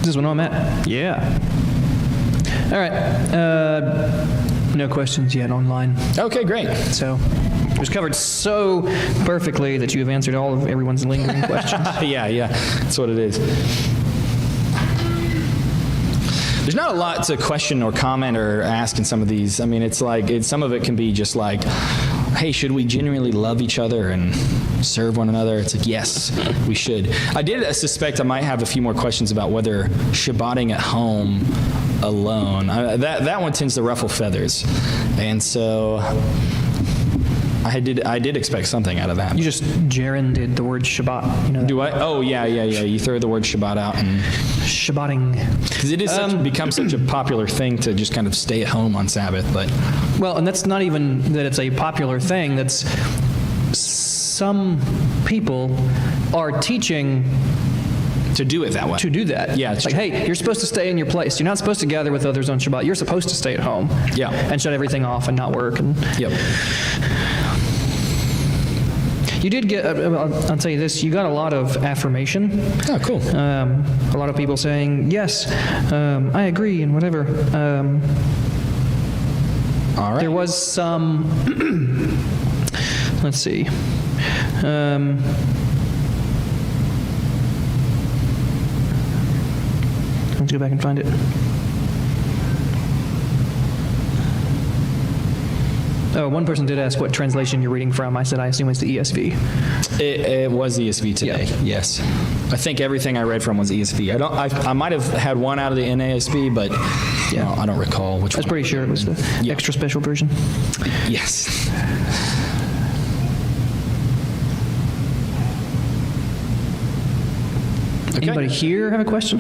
This is when I'm at. Yeah. All right. No questions yet online. Okay, great. So it was covered so perfectly that you have answered all of everyone's lingering questions. Yeah, that's what it is. There's not a lot to question or comment or ask in some of these. I mean, it's like, some of it can be just like, hey, should we genuinely love each other and serve one another? It's like, yes, we should. I did suspect I might have a few more questions about whether Shabbating at home alone, that one tends to ruffle feathers. And so I did expect something out of that. You just gerunded the word Shabbat. You know that? Do I? Oh, yeah. You throw the word Shabbat out. And Shabbating. because it is become such a popular thing to just kind of stay at home on Sabbath. But Well, and that's not even that it's a popular thing. That's some people are teaching to do it that way. to do that. Yeah, It's it's like, true. hey, you're supposed to stay in your place. You're not supposed to gather with others on Shabbat. You're supposed to stay at home. Yeah. And shut everything off and not work. And Yep. you did get, I'll tell you this, you got a lot of affirmation. Oh, cool. A lot of people saying, yes, I agree, and whatever. All right. There was some, let's see. Let's go back and find it. Oh, one person did ask what translation you're reading from. I said, I assume it's the ESV. It was ESV today. Yeah. Yes. I think everything I read from was ESV. I might have had one out of the NASB, but Yeah. I don't recall which I was one. pretty sure it was the Yeah. extra special version. Yes. Okay. Anybody here have a question?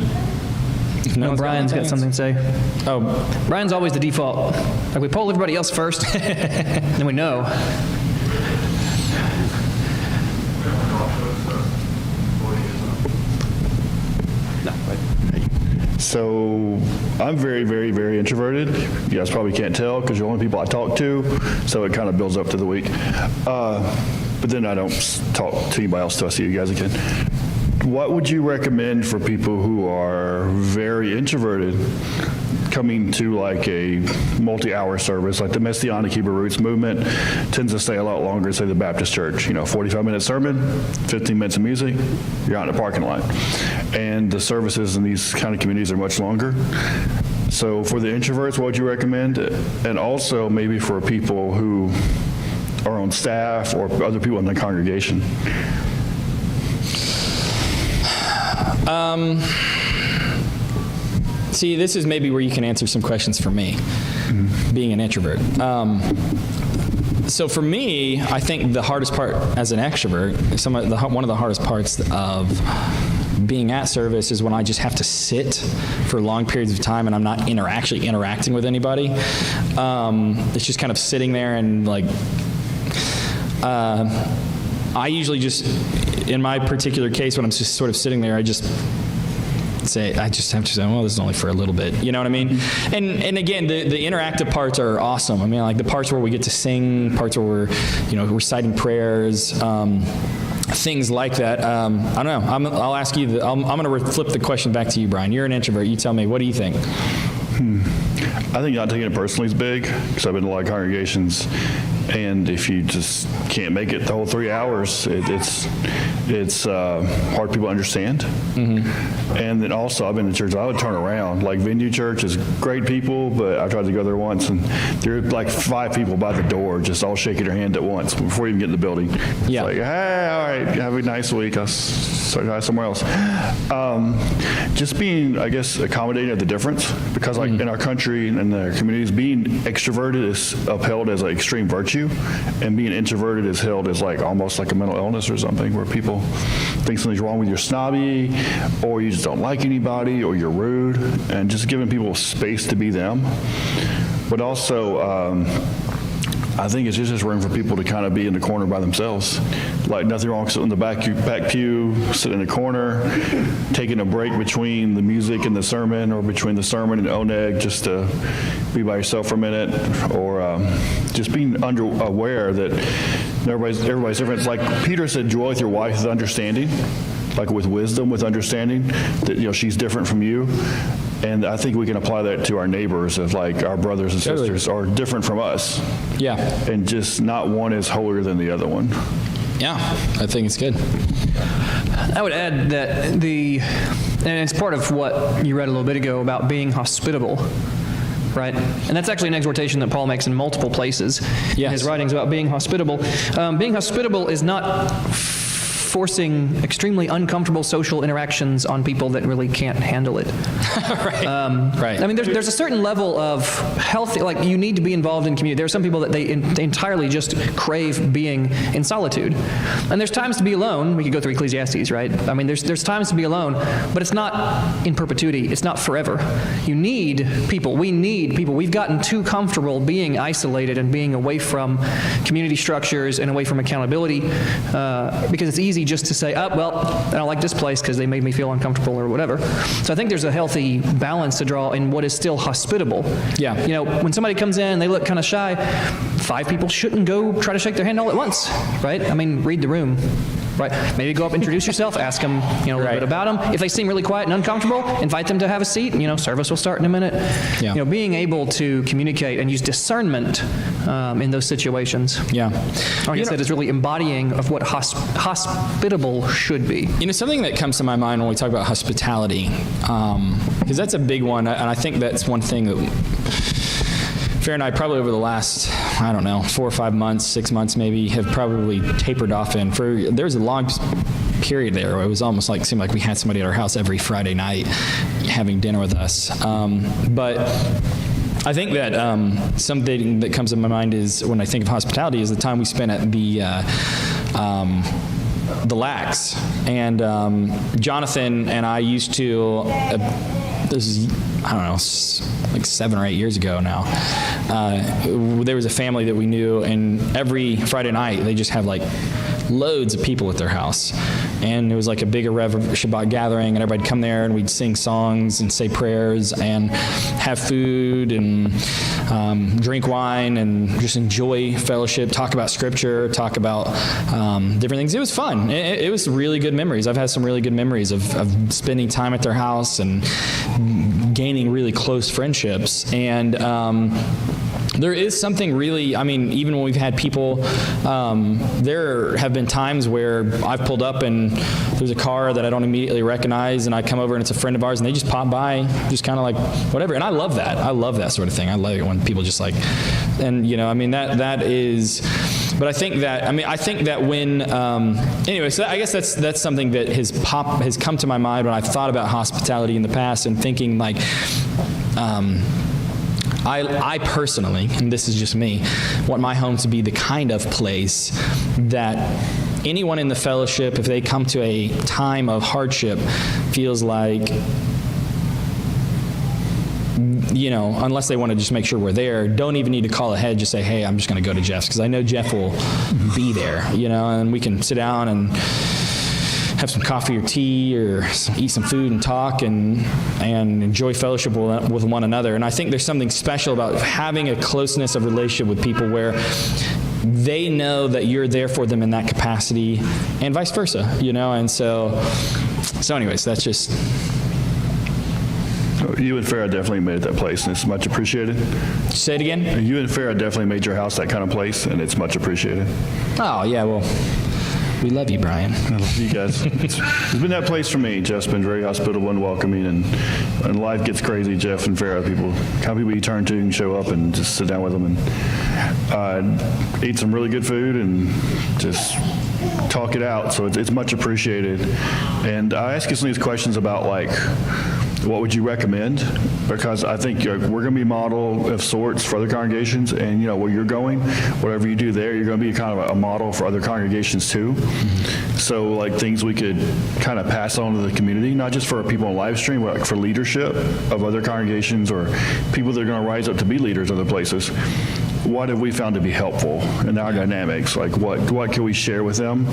No, one's Brian's got anything. something to say. Oh, Brian's always the default. Like, we poll everybody else first, then we know. So I'm very, very, very introverted. You guys probably can't tell because you're the only people I talk to, so it kind of builds up to the week. But then I don't talk to anybody else till I see you guys again. What would you recommend for people who are very introverted coming to like a multi-hour service, like the Messianic Hebrew Roots movement tends to stay a lot longer, say the Baptist church, 45-minute sermon, 15 minutes of music, you're out in the parking lot. And the services in these kind of communities are much longer. So for the introverts, what would you recommend? And also maybe for people who are on staff or other people in the congregation. see, this is maybe where you can answer some questions for me, being an introvert. So for me, I think the hardest part as an extrovert, one of the hardest parts of being at service is when I just have to sit for long periods of time and I'm not actually interacting with anybody. It's just kind of sitting there and like, I usually just, in my particular case, when I'm just sort of sitting there, I just have to say, well, this is only for a little bit. You know what I mean? And again, the interactive parts are awesome. I mean, like the parts where we get to sing, parts where we're, reciting prayers, things like that. I don't know. I'll ask you, I'm going to flip the question back to you, Brian. You're an introvert. You tell me, what do you think? I think not taking it personally is big, because I've been to a lot of congregations, and if you just can't make it the whole 3 hours, it's hard for people to understand. And then also, I've been to church, I would turn around. Like Venue Church is great people, but I tried to go there once, and there were like 5 people by the door, just all shaking their hand at once before you even get in the building. Yeah. It's like, hey, all right, have a nice week. I'll try somewhere else. Just being, I guess, accommodating of the difference, because like in our country and in our communities, being extroverted is upheld as an extreme virtue, and being introverted is held as like almost like a mental illness or something, where people think something's wrong with your snobby, or you just don't like anybody, or you're rude, and just giving people space to be them. But also, I think it's just room for people to kind of be in the corner by themselves. Like nothing wrong sitting in the back pew, sitting in a corner, taking a break between the music and the sermon, or between the sermon and oneg, just to be by yourself for a minute, or just being aware that everybody's different. It's like Peter said, joy with your wife is understanding. like with wisdom, with understanding that, she's different from you. And I think we can apply that to our neighbors, as like our brothers and sisters are different from us. Yeah. And just not one is holier than the other one. Yeah, I think it's good. I would add that and it's part of what you read a little bit ago about being hospitable, right? And that's actually an exhortation that Paul makes in multiple places in his writings about being hospitable. Being hospitable is not forcing extremely uncomfortable social interactions on people that really can't handle it. Right. I mean, there's a certain level of healthy, like you need to be involved in community. There are some people that they entirely just crave being in solitude. And there's times to be alone. We could go through Ecclesiastes, right? I mean, there's times to be alone, but it's not in perpetuity. It's not forever. You need people. We need people. We've gotten too comfortable being isolated and being away from community structures and away from accountability because it's easy just to say, oh, well, I don't like this place because they made me feel uncomfortable or whatever. So I think there's a healthy balance to draw in what is still hospitable. Yeah. When somebody comes in and they look kind of shy, 5 people shouldn't go try to shake their hand all at once, right? I mean, read the room. Right. Maybe go up, introduce yourself, ask them, a little bit about them. If they seem really quiet and uncomfortable, invite them to have a seat. Service will start in a minute. Yeah. Being able to communicate and use discernment in those situations. Yeah. Like I said, is really embodying of what hospitable should be. Something that comes to my mind when we talk about hospitality, because that's a big one, and I think that's one thing that Fair and I probably over the last, 4 or 5 months, 6 months maybe, have probably tapered off in. There was a long period there where it was almost like, seemed like we had somebody at our house every Friday night having dinner with us. But I think that something that comes to my mind is, when I think of hospitality, is the time we spent at the Lax. And Jonathan and I used to, this is, like 7 or 8 years ago now, there was a family that we knew, and every Friday night they just have like loads of people at their house. And it was like a big Shabbat gathering, and everybody'd come there and we'd sing songs and say prayers and have food and drink wine and just enjoy fellowship, talk about scripture, talk about different things. It was fun. It was really good memories. I've had some really good memories of spending time at their house and gaining really close friendships. And there is something really, even when we've had people, there have been times where I've pulled up and there's a car that I don't immediately recognize, and I come over and it's a friend of ours, and they just pop by, just kind of like whatever. And I love that. I love that sort of thing. I love it when people just like, and that is. But I think that when, anyway, so I guess that's something that has come to my mind when I've thought about hospitality in the past, and thinking like, I personally, and this is just me, want my home to be the kind of place that anyone in the fellowship, if they come to a time of hardship, feels like, unless they want to just make sure we're there, don't even need to call ahead, just say, hey, I'm just going to go to Jeff's, because I know Jeff will be there, and we can sit down and have some coffee or tea or eat some food and talk and enjoy fellowship with one another. And I think there's something special about having a closeness of relationship with people where they know that you're there for them in that capacity, and vice versa, and so anyways, that's just... You and Farrah definitely made it that place, and it's much appreciated. Say it again? You and Farrah definitely made your house that kind of place, and it's much appreciated. Oh, yeah, well, we love you, Brian. I love you guys. It's been that place for me. Jeff's been very hospitable and welcoming, and when life gets crazy, Jeff and Farrah, kind of people you turn to and show up and just sit down with them and eat some really good food and just talk it out. So it's much appreciated. And I ask you some of these questions about, like, what would you recommend? Because I think we're going to be a model of sorts for other congregations, and where you're going, whatever you do there, you're going to be kind of a model for other congregations too. Mm-hmm. So like things we could kind of pass on to the community, not just for people on live stream, but like for leadership of other congregations or people that are going to rise up to be leaders other places. What have we found to be helpful in our dynamics? Like what can we share with them?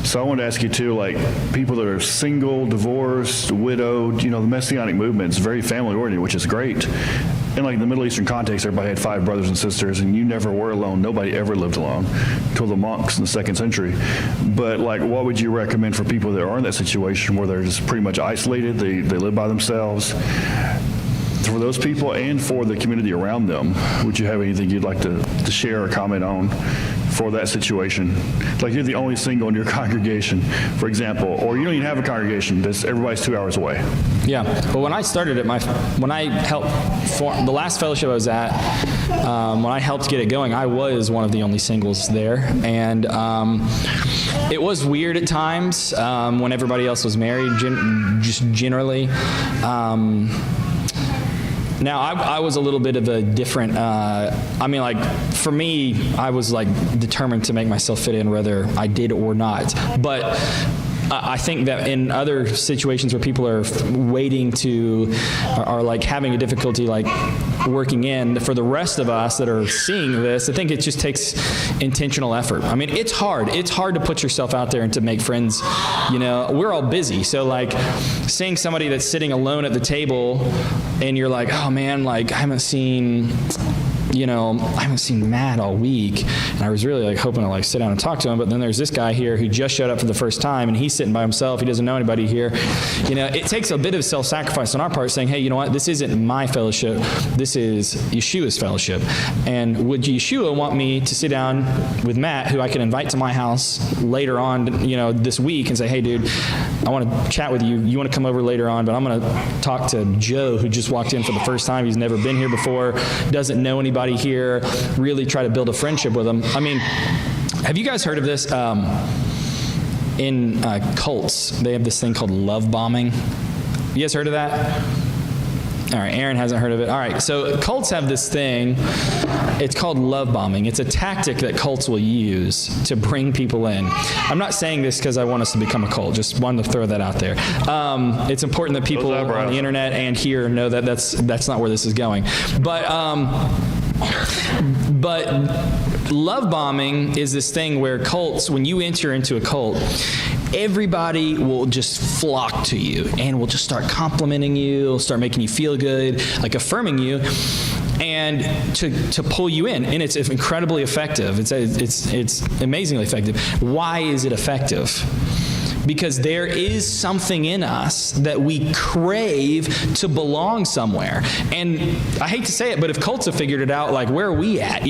So I want to ask you too, like people that are single, divorced, widowed, the Messianic movement is very family oriented, which is great. in like the Middle Eastern context, everybody had 5 brothers and sisters, and you never were alone. Nobody ever lived alone until the monks in the 2nd century. But like, what would you recommend for people that are in that situation where they're just pretty much isolated, they live by themselves? For those people and for the community around them, would you have anything you'd like to share or comment on for that situation? Like you're the only single in your congregation, for example, or you don't even have a congregation, everybody's 2 hours away. Yeah. Well, when I started it, when I helped form the last fellowship I was at, when I helped get it going, I was one of the only singles there, and it was weird at times when everybody else was married, just generally. Now, I was a little bit of a different, for me, I was like determined to make myself fit in whether I did or not. But I think that in other situations where people are waiting to, are like having a difficulty like working in, for the rest of us that are seeing this, I think it just takes intentional effort. I mean, it's hard. It's hard to put yourself out there and to make friends. You know, we're all busy. So like seeing somebody that's sitting alone at the table and you're like, oh man, like I haven't seen Matt all week, and I was really like hoping to like sit down and talk to him, but then there's this guy here who just showed up for the first time, and he's sitting by himself. He doesn't know anybody here. You know, it takes a bit of self-sacrifice on our part, saying, hey, you know what? This isn't my fellowship. This is Yeshua's fellowship. And would Yeshua want me to sit down with Matt, who I can invite to my house later on, this week, and say, hey, dude, I want to chat with you. You want to come over later on, but I'm going to talk to Joe, who just walked in for the first time. He's never been here before, doesn't know anybody here, really try to build a friendship with them. I mean, have you guys heard of this? In cults, they have this thing called love bombing. You guys heard of that? All right, Aaron hasn't heard of it. All right, so cults have this thing. It's called love bombing. It's a tactic that cults will use to bring people in. I'm not saying this because I want us to become a cult. Just wanted to throw that out there. It's important that people on the internet and here know that that's not where this is going. But love bombing is this thing where cults, when you enter into a cult, everybody will just flock to you and will just start complimenting you, start making you feel good, like affirming you, and to pull you in. And it's incredibly effective. It's amazingly effective. Why is it effective? Because there is something in us that we crave to belong somewhere. And I hate to say it, but if cults have figured it out, like, where are we at? The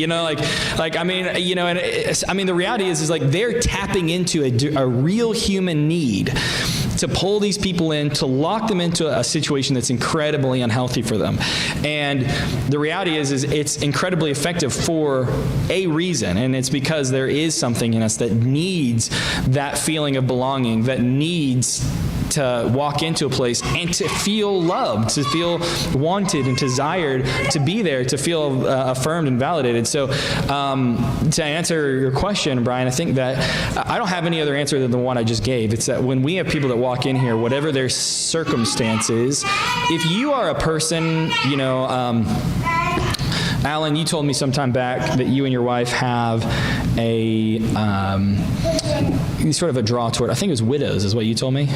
reality is like they're tapping into a real human need to pull these people in, to lock them into a situation that's incredibly unhealthy for them. And the reality is it's incredibly effective for a reason, and it's because there is something in us that needs that feeling of belonging, that needs to walk into a place and to feel loved, to feel wanted and desired to be there, to feel affirmed and validated. So to answer your question, Brian, I think that I don't have any other answer than the one I just gave. It's that when we have people that walk in here, whatever their circumstances, if you are a person, Alan, you told me some time back that you and your wife have a sort of a draw toward, I think it was widows is what you told me.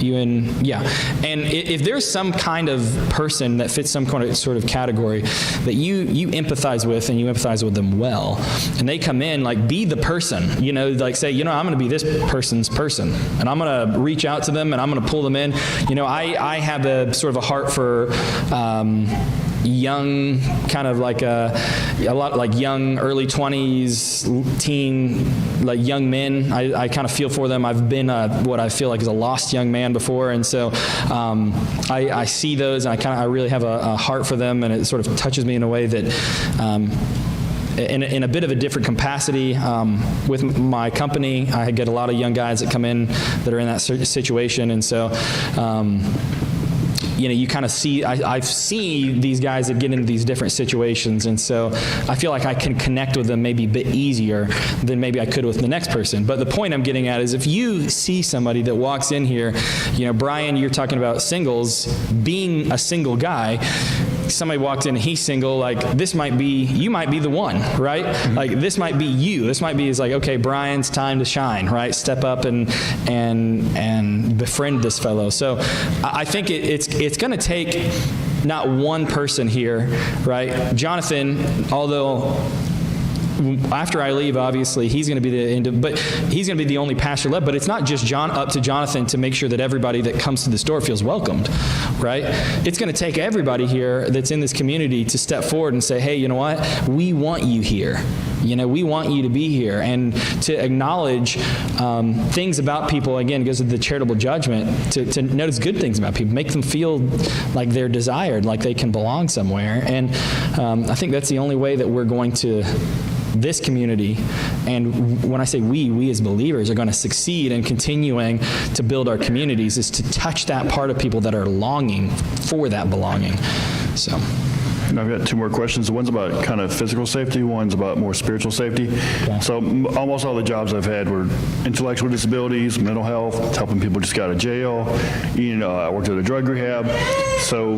And if there's some kind of person that fits some kind of sort of category that you empathize with, and you empathize with them well, and they come in, like, be the person, like say, I'm going to be this person's person, and I'm going to reach out to them, and I'm going to pull them in. I have a sort of a heart for young, kind of like a lot like young, early 20s, teen, like young men. I kind of feel for them. I've been what I feel like is a lost young man before, and so I see those, and I really have a heart for them, and it sort of touches me in a way that in a bit of a different capacity. With my company, I get a lot of young guys that come in that are in that situation, and so you kind of see, I've seen these guys that get into these different situations, and so I feel like I can connect with them maybe a bit easier than maybe I could with the next person. But the point I'm getting at is, if you see somebody that walks in here, Brian, you're talking about singles, being a single guy, somebody walks in and he's single, like, you might be the one, right? Mm-hmm. Like, this might be you. This might be, it's like, okay, Brian's time to shine, right? Step up and befriend this fellow. So I think it's going to take not one person here, right? Jonathan, although after I leave, obviously, he's going to be but he's going to be the only pastor left. But it's not just up to Jonathan to make sure that everybody that comes to this door feels welcomed, right? It's going to take everybody here that's in this community to step forward and say, hey, you know what? We want you here. We want you to be here, and to acknowledge things about people. Again, it goes to the charitable judgment, to notice good things about people, make them feel like they're desired, like they can belong somewhere. And I think that's the only way that we're going to, this community, and when I say we as believers are going to succeed in continuing to build our communities, is to touch that part of people that are longing for that belonging. So. And I've got two more questions. One's about kind of physical safety, one's about more spiritual safety. Okay. So almost all the jobs I've had were intellectual disabilities, mental health, helping people just got out of jail. I worked at a drug rehab. So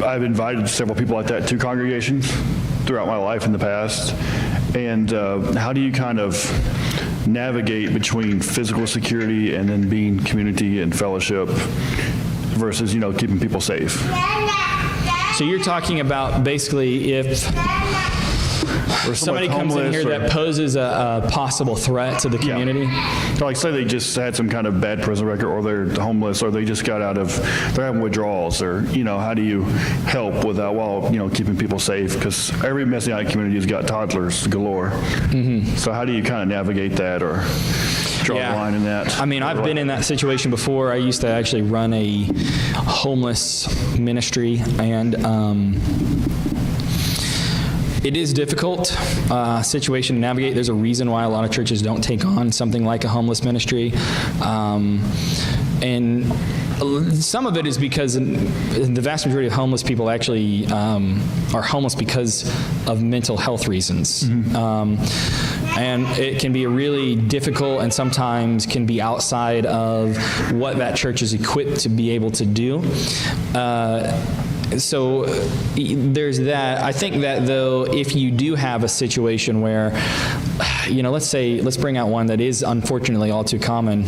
I've invited several people like that to congregations throughout my life in the past. And how do you kind of navigate between physical security and then being community and fellowship versus, keeping people safe? So you're talking about basically if somebody comes in here that poses a possible threat to the community? Yeah. Like say they just had some kind of bad prison record, or they're homeless, or they just got they're having withdrawals, or, how do you help with that while, keeping people safe? Because every Messianic community has got toddlers galore. Mm-hmm. So how do you kind of navigate that or draw the line in that? I mean, I've been in that situation before. I used to actually run a homeless ministry, and it is difficult situation to navigate. There's a reason why a lot of churches don't take on something like a homeless ministry. And some of it is because the vast majority of homeless people actually are homeless because of mental health reasons. Mm-hmm. And it can be really difficult, and sometimes can be outside of what that church is equipped to be able to do. So there's that. I think that, though, if you do have a situation where, let's bring out one that is unfortunately all too common.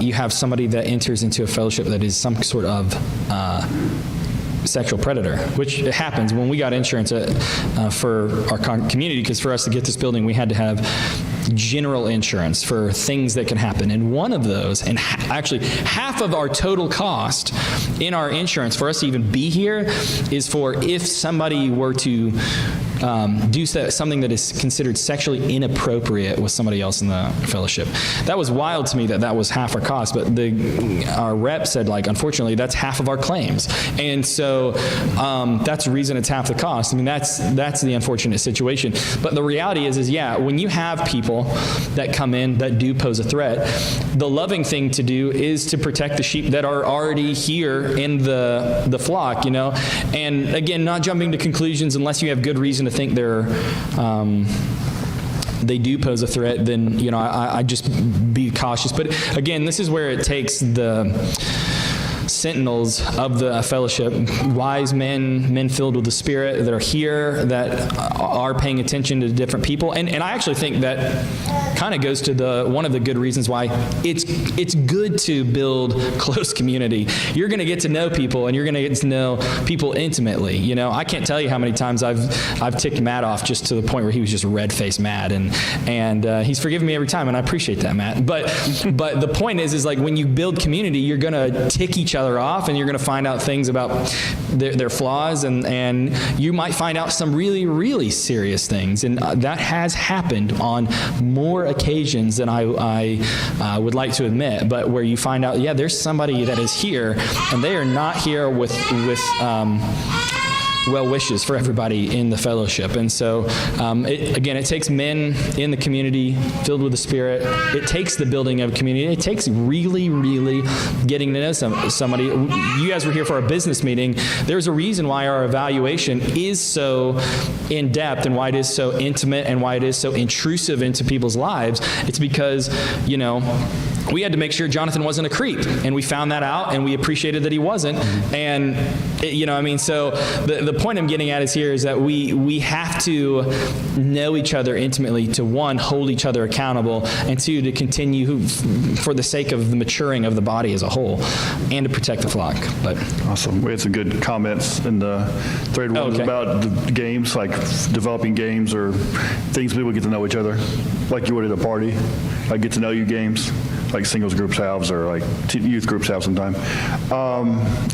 You have somebody that enters into a fellowship that is some sort of sexual predator, which happens. When we got insurance for our community, because for us to get this building, we had to have general insurance for things that can happen. And one of those, and actually half of our total cost in our insurance for us to even be here, is for if somebody were to do something that is considered sexually inappropriate with somebody else in the fellowship. That was wild to me that was half our cost, but our rep said, unfortunately, that's half of our claims. And so that's the reason it's half the cost. I mean, that's the unfortunate situation. But the reality is when you have people that come in that do pose a threat, the loving thing to do is to protect the sheep that are already here in the flock, and again, not jumping to conclusions unless you have good reason to think they do pose a threat. Then I just be cautious. But again, this is where it takes the sentinels of the fellowship, wise men filled with the Spirit that are here, that are paying attention to different people. And I actually think that kind of goes to one of the good reasons why it's good to build close community. You're going to get to know people, and you're going to get to know people intimately. I can't tell you how many times I've ticked Matt off just to the point where he was just red-faced mad, and he's forgiven me every time, and I appreciate that, Matt. But the point is like when you build community, you're going to tick each other off, and you're going to find out things about their flaws, and you might find out some really, really serious things. And that has happened on more occasions than I would like to admit, but where you find out, there's somebody that is here, and they are not here with well wishes for everybody in the fellowship. And so, it takes men in the community filled with the Spirit. It takes the building of community. It takes really, really getting to know somebody. You guys were here for our business meeting. There's a reason why our evaluation is so in depth, and why it is so intimate, and why it is so intrusive into people's lives. It's because, we had to make sure Jonathan wasn't a creep, and we found that out, and we appreciated that he wasn't. And so the point I'm getting at is that we have to know each other intimately to, one, hold each other accountable, and two, to continue for the sake of the maturing of the body as a whole, and to protect the flock. But awesome. We had some good comments in the thread ones about the games, like developing games or things people get to know each other, like you would at a party, like get to know you games, like singles groups have, or like youth groups have sometime.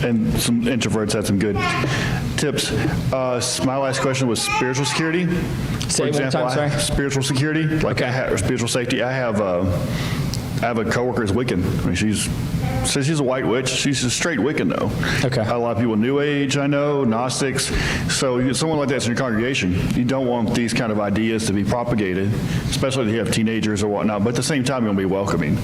And some introverts had some good tips. My last question was spiritual security. Say it one time, sorry. Spiritual security, like or spiritual safety. I have a coworker who's Wiccan. I mean, says she's a white witch. She's a straight Wiccan, though. Okay. A lot of people New Age, I know, Gnostics. So someone like that's in your congregation, you don't want these kind of ideas to be propagated, especially if you have teenagers or whatnot. But at the same time, you want to be welcoming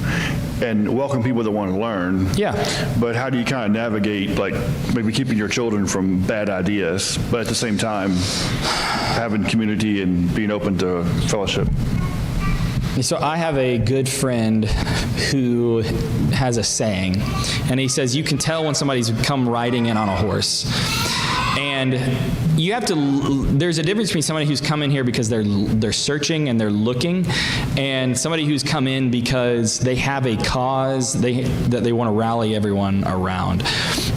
and welcome people that want to learn. Yeah. But how do you kind of navigate, like maybe keeping your children from bad ideas, but at the same time having community and being open to fellowship? So I have a good friend who has a saying, and he says, you can tell when somebody's come riding in on a horse. And you have to, there's a difference between somebody who's come in here because they're searching and they're looking, and somebody who's come in because they have a cause that they want to rally everyone around.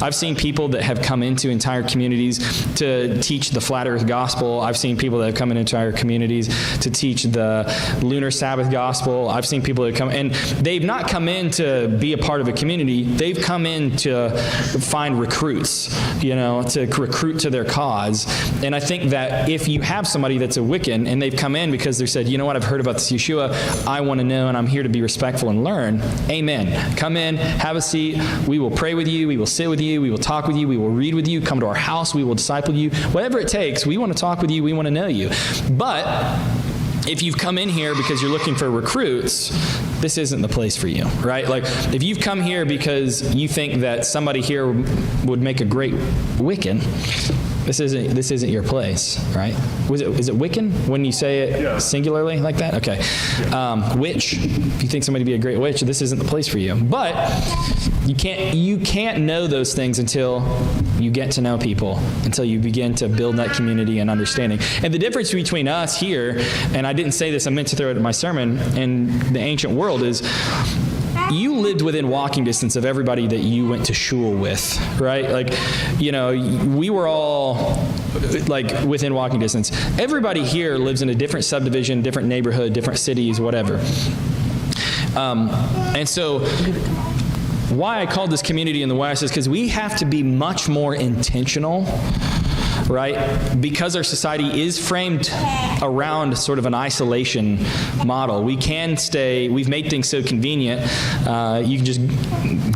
I've seen people that have come into entire communities to teach the flat earth gospel. I've seen people that have come into entire communities to teach the lunar Sabbath gospel. I've seen people that come, and they've not come in to be a part of a community. They've come in to find recruits, to recruit to their cause. And I think that if you have somebody that's a Wiccan and they've come in because they said, you know what, I've heard about this Yeshua, I want to know, and I'm here to be respectful and learn. Amen. Come in, have a seat. We will pray with you. We will sit with you. We will talk with you. We will read with you. Come to our house. We will disciple you. Whatever it takes, we want to talk with you. We want to know you. But if you've come in here because you're looking for recruits, this isn't the place for you, right? Like, if you've come here because you think that somebody here would make a great Wiccan, this isn't your place, right? Is it Wiccan when you say it singularly like that? Okay. Witch. If you think somebody would be a great witch, this isn't the place for you. But you can't know those things until you get to know people, until you begin to build that community and understanding. And the difference between us here, and I didn't say this, I meant to throw it in my sermon, in the ancient world is, you lived within walking distance of everybody that you went to shul with, right? Like, we were all like within walking distance. Everybody here lives in a different subdivision, different neighborhood, different cities, whatever. And so why I called this community in the West is because we have to be much more intentional, right? Because our society is framed around sort of an isolation model. We've made things so convenient. You can just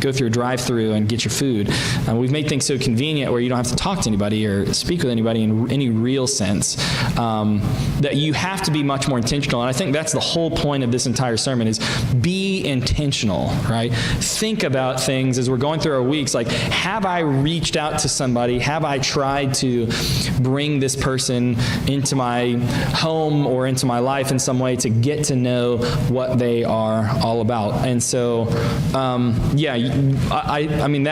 go through a drive-through and get your food. We've made things so convenient where you don't have to talk to anybody or speak with anybody in any real sense, that you have to be much more intentional. And I think that's the whole point of this entire sermon is be intentional, right? Think about things as we're going through our weeks. Like, have I reached out to somebody? Have I tried to bring this person into my home or into my life in some way to get to know what they are all about? And so, I mean,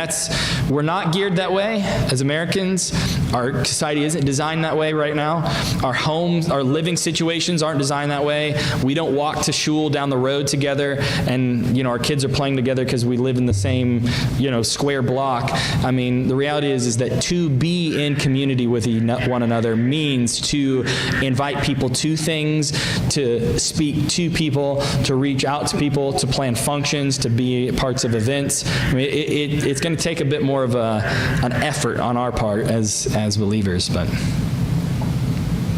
we're not geared that way as Americans. Our society isn't designed that way right now. Our homes, our living situations aren't designed that way. We don't walk to shul down the road together and, our kids are playing together because we live in the same, square block. I mean, the reality is that to be in community with one another means to invite people to things, to speak to people, to reach out to people, to plan functions, to be parts of events. I mean, it's going to take a bit more of an effort on our part as believers, but